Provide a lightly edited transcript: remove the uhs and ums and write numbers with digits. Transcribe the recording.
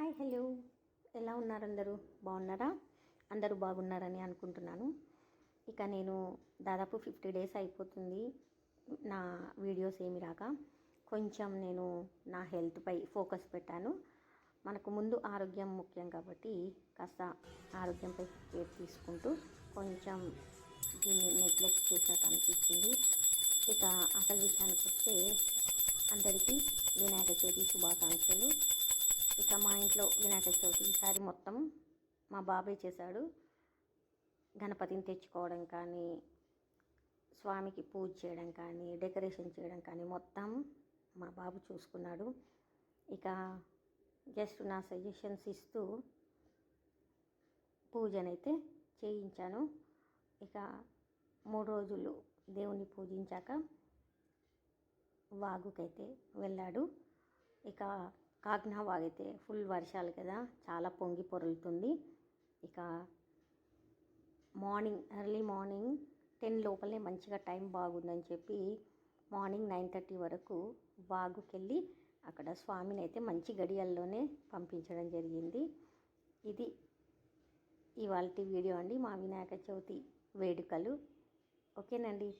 Hi hello, ఎలా ఉన్నారు అందరూ? బాగున్నారా? అందరూ బాగున్నారని అనుకుంటున్నాను. ఇక నేను దాదాపు 50 డేస్ అయిపోతుంది నా వీడియోస్ ఏమి రాక. కొంచెం నేను నా హెల్త్పై ఫోకస్ పెట్టాను. మనకు ముందు ఆరోగ్యం ముఖ్యం కాబట్టి కాస్త ఆరోగ్యంపై కేర్ తీసుకుంటూ కొంచెం దీన్ని నెగ్లెక్ట్ చేసినట్టు అనిపించింది. ఇక అసలు విషయానికి వస్తే అందరికీ వినాయక చవితి శుభాకాంక్షలు. ఇక మా ఇంట్లో వినాయక చవితి ఈసారి మొత్తం మా బాబాయ్ చేశాడు. గణపతిని తెచ్చుకోవడం కానీ, స్వామికి పూజ చేయడం కానీ, డెకరేషన్ చేయడం కానీ మొత్తం మా బాబు చూసుకున్నాడు. ఇక జస్ట్ నా సజెషన్స్ ఇస్తూ పూజనైతే చేయించాను. ఇక 3 రోజులు దేవుణ్ణి పూజించాక వాగుకైతే వెళ్ళాడు. ఇక కాగ్నా వాగైతే ఫుల్ వర్షాలు కదా, చాలా పొంగి పొరులుతుంది. ఇక ఎర్లీ మార్నింగ్ 10 లోపలే మంచిగా టైం బాగుందని చెప్పి మార్నింగ్ 9:30 వరకు వాగుకెళ్ళి అక్కడ స్వామిని అయితే మంచి గడియల్లోనే పంపించడం జరిగింది. ఇది ఇవాల్టి వీడియో అండి, మా వినాయక చవితి వేడుకలు. ఓకేనండి.